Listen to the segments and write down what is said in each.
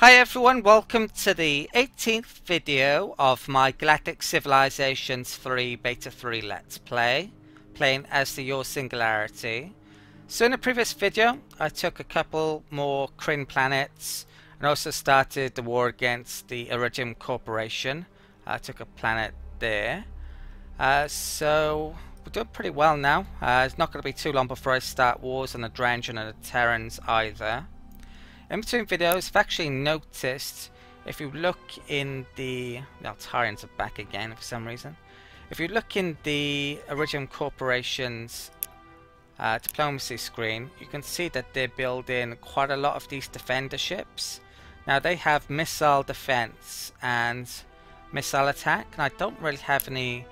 Hi everyone, welcome to the 18th video of my Galactic Civilizations 3 Beta 3 Let's Play, playing as the Yor Singularity. So in the previous video, I took a couple more Kryn planets and also started the war against the Iridium Corporation. I took a planet there. So we're doing pretty well now. It's not going to be too long before I start wars on the Drangen and the Terrans either. In between videos, I've actually noticed, if you look in the Altarians are back again for some reason. If you look in the Iridium Corporation's diplomacy screen, you can see that they're building quite a lot of these defender ships. Now they have missile defense and missile attack, and I don't really have any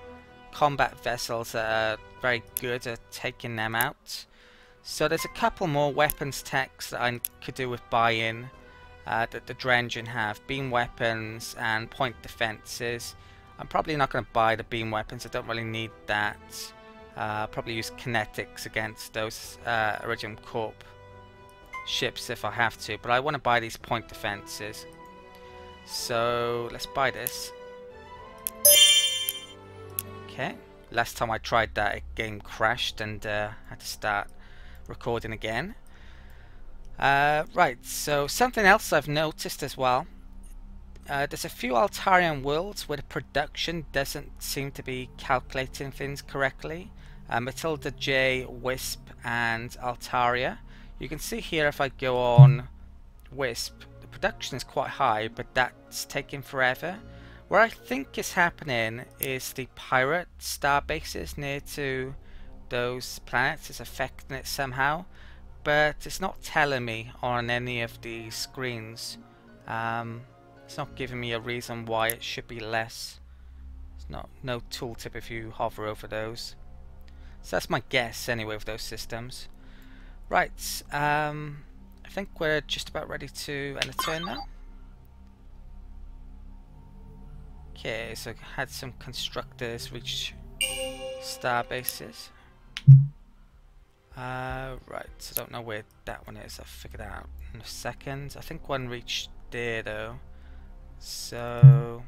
combat vessels that are very good at taking them out. So there's a couple more weapons techs that I could do with buy-in that the Drangen have. Beam weapons and point defenses. I'm probably not going to buy the beam weapons, I don't really need that. Probably use kinetics against those Iridium Corp ships if I have to, but I want to buy these point defenses. So let's buy this. Okay, last time I tried that, game crashed and had to start recording again. Right, so something else I've noticed as well. There's a few Altarian worlds where the production doesn't seem to be calculating things correctly. Matilda J, Wisp and Altaria. You can see here if I go on Wisp, the production is quite high, but that's taking forever. What I think is happening is the pirate star bases near to those planets is affecting it somehow, but it's not telling me on any of the screens. It's not giving me a reason why it should be less. There's no tooltip if you hover over those. So that's my guess anyway with those systems. Right, I think we're just about ready to end the turn now. Okay, so I had some constructors reach star bases. Right, so I don't know where that one is. I'll figure that out in a second. I think one reached there though. So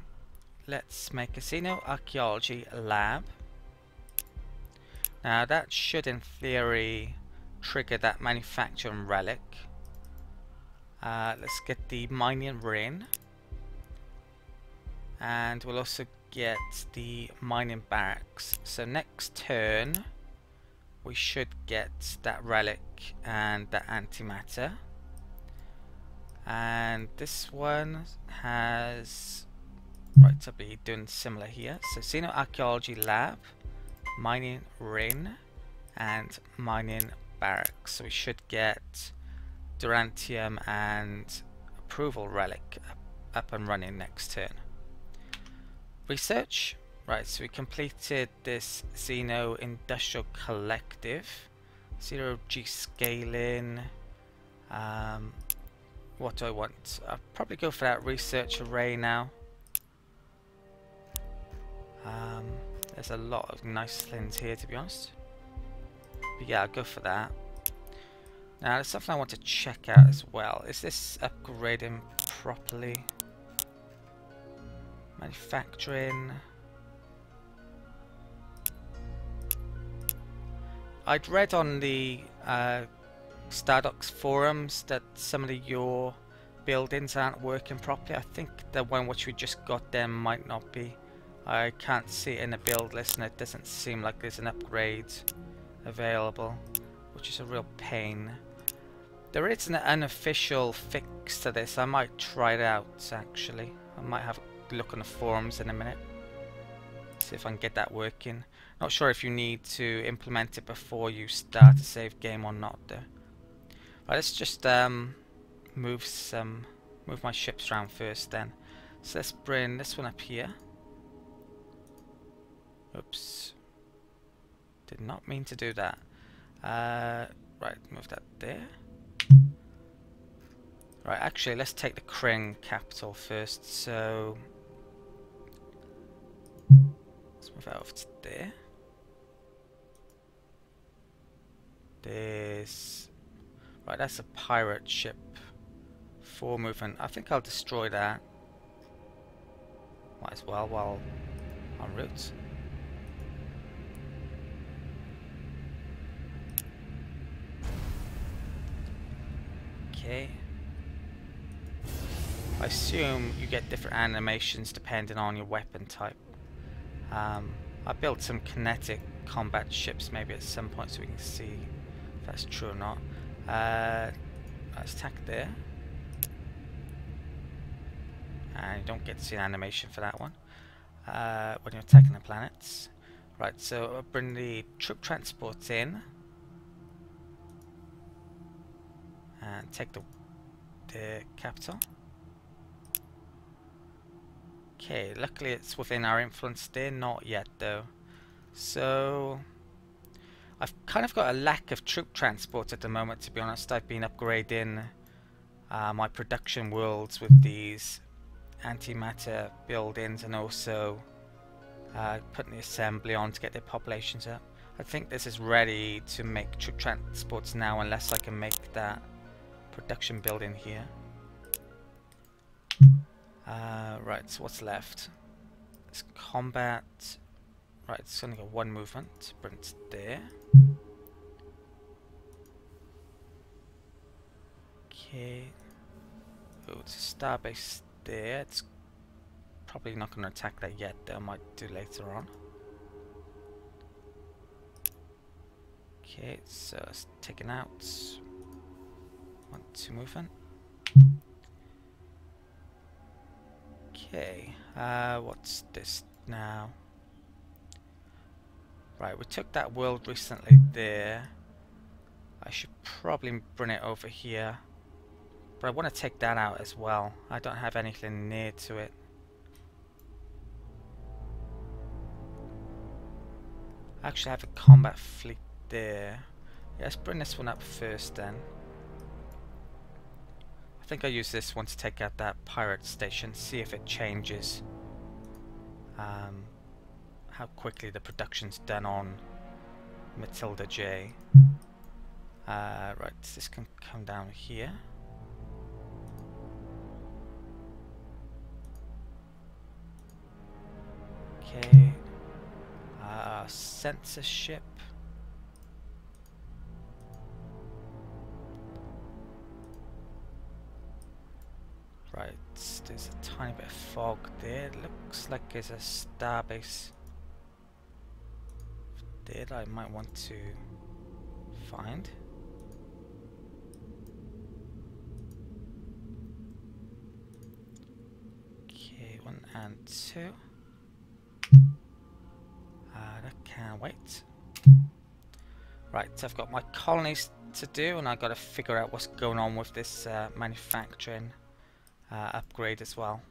let's make a xenoarchaeology lab. Now that should in theory trigger that manufacturing relic. Let's get the mining ring. And we'll also get the mining barracks. So next turn we should get that relic and that antimatter. And this one has... Right, I'll be doing similar here. So xenoarchaeology lab, mining ring and mining barracks. So we should get Durantium and approval relic up and running next turn. Research. Right, so we completed this Xeno Industrial Collective. 0G scaling. What do I want? I'll probably go for that research array now. There's a lot of nice things here to be honest. But yeah, I'll go for that. Now there's something I want to check out as well. Is this upgrading properly? Manufacturing. I'd read on the Stardock's forums that some of your buildings aren't working properly. I think the one which we just got there might not be. I can't see it in the build list and it doesn't seem like there's an upgrade available, which is a real pain. There is an unofficial fix to this. I might try it out actually. I might have a look on the forums in a minute. See if I can get that working. Not sure if you need to implement it before you start a save game or not though. Right, let's just move my ships around first then. So let's bring this one up here. Oops. Did not mean to do that. Right, move that there. Right, actually let's take the Kryn capital first, so let's move that over to there. There's... Right, that's a pirate ship 4 movement. I think I'll destroy that. Might as well while en route. Okay. I assume you get different animations depending on your weapon type. I built some kinetic combat ships maybe at some point so we can see if that's true or not. Let's attack there. And you don't get to see an animation for that one when you're attacking the planets. Right, so I'll bring the troop transports in and take the capital. Okay, luckily it's within our influence there, not yet though. So I've kind of got a lack of troop transport at the moment, to be honest. I've been upgrading my production worlds with these antimatter buildings and also putting the assembly on to get their populations up. I think this is ready to make troop transports now unless I can make that production building here. Right, so what's left? It's combat. Right, it's only got 1 movement. Bring it there. Okay. Oh, it's a starbase there. It's probably not going to attack that yet, though. I might do later on. Okay, so it's taken out. 1, 2 movement. Okay, what's this now? Right, we took that world recently there. I should probably bring it over here. But I want to take that out as well. I don't have anything near to it. I actually have a combat fleet there. Yeah, let's bring this one up first then. I think I'll use this one to take out that pirate station, see if it changes how quickly the production's done on Matilda J. Right, this can come down here. Okay, censorship. Right, there's a tiny bit of fog there. It looks like there's a starbase there that I might want to find. Okay, 1 and 2. That can't wait. Right, so I've got my colonies to do, and I've got to figure out what's going on with this manufacturing upgrade as well.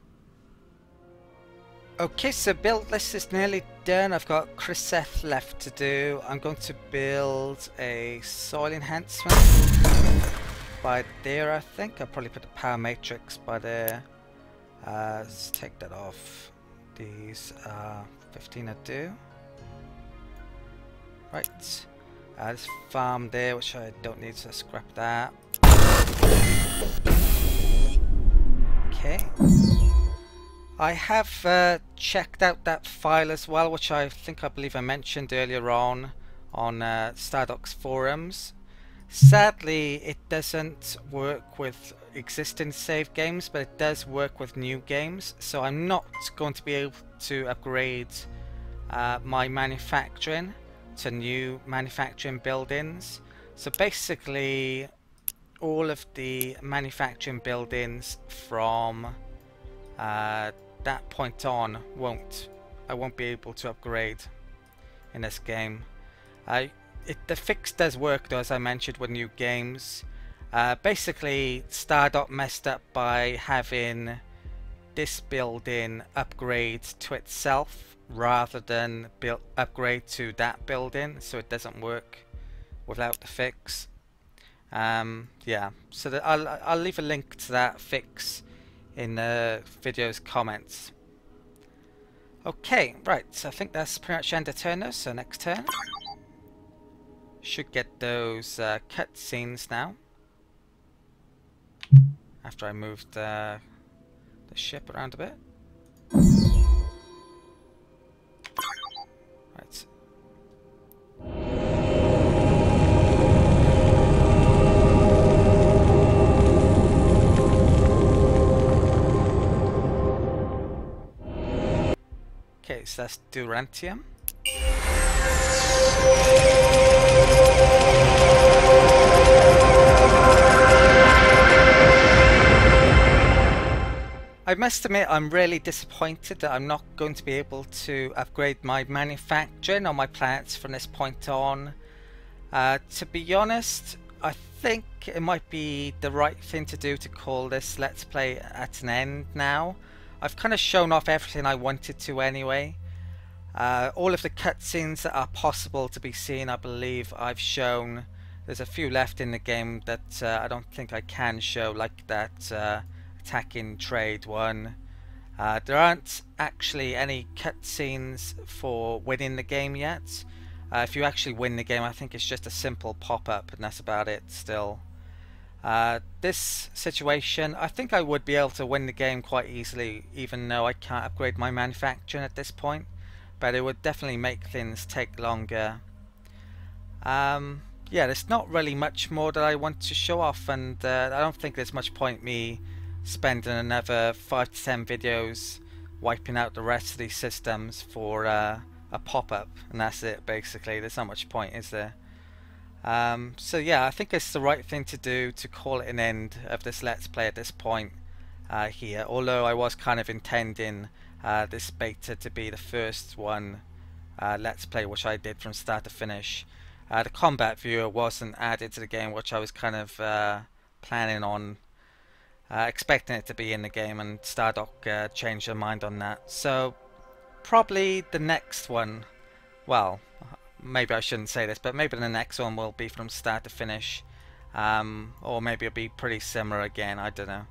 Okay, so build list is nearly done. I've got Creseth left to do. I'm going to build a soil enhancement by there, I think. I'll probably put a power matrix by there. Let's take that off. These 15 I do. Right. This farm there, which I don't need, so scrap that. Okay. I have checked out that file as well, which I believe I mentioned earlier on Stardock's forums. Sadly, it doesn't work with existing save games, but it does work with new games. So I'm not going to be able to upgrade my manufacturing to new manufacturing buildings. So basically, all of the manufacturing buildings from that point on I won't be able to upgrade in this game. The fix does work though, as I mentioned, with new games. Basically, Stardock messed up by having this building upgrade to itself rather than upgrade to that building, so it doesn't work without the fix. Yeah, so I'll leave a link to that fix in the video's comments. Okay, right, so I think that's pretty much end of turn now, so next turn should get those cutscenes now. after I moved the ship around a bit. Right. Okay, so that's Durantium. I must admit I'm really disappointed that I'm not going to be able to upgrade my manufacturing on my planets from this point on. To be honest, I think it might be the right thing to do to call this Let's Play at an end now. I've kind of shown off everything I wanted to anyway. All of the cutscenes that are possible to be seen, I believe I've shown. There's a few left in the game that I don't think I can show, like that attacking trade one. There aren't actually any cutscenes for winning the game yet. If you actually win the game, I think it's just a simple pop-up and that's about it still. This situation, I think I would be able to win the game quite easily, even though I can't upgrade my manufacturing at this point. But it would definitely make things take longer. Yeah, there's not really much more that I want to show off, and I don't think there's much point me spending another 5 to 10 videos wiping out the rest of these systems for a pop-up, and that's it basically. There's not much point, is there? So yeah, I think it's the right thing to do to call it an end of this Let's Play at this point here, although I was kind of intending this beta to be the first one Let's Play which I did from start to finish. The combat viewer wasn't added to the game, which I was kind of planning on expecting it to be in the game, and Stardock changed their mind on that. So probably the next one, well, maybe I shouldn't say this, but maybe the next one will be from start to finish, or maybe it'll be pretty similar again, I don't know.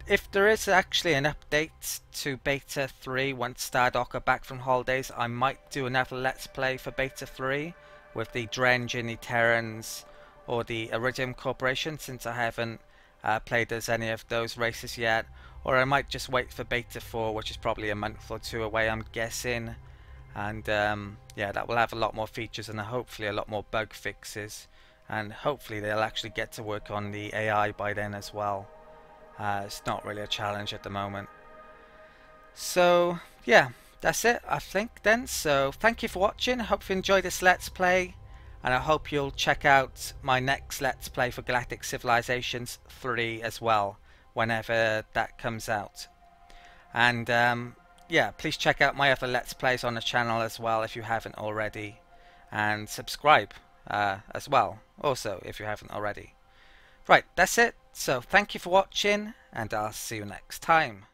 If there is actually an update to Beta 3 once Stardock are back from holidays, I might do another Let's Play for Beta 3 with the Drenge and the Terrans or the Iridium Corporation, since I haven't played as any of those races yet. Or I might just wait for Beta 4, which is probably a month or two away, I'm guessing. And yeah, that will have a lot more features and hopefully a lot more bug fixes. And hopefully they'll actually get to work on the AI by then as well. It's not really a challenge at the moment. So yeah, that's it I think then. So thank you for watching. I hope you enjoyed this Let's Play, and I hope you'll check out my next Let's Play for Galactic Civilizations 3 as well, whenever that comes out. And yeah, please check out my other Let's Plays on the channel as well if you haven't already, and subscribe as well also if you haven't already. Right, that's it. So thank you for watching, and I'll see you next time.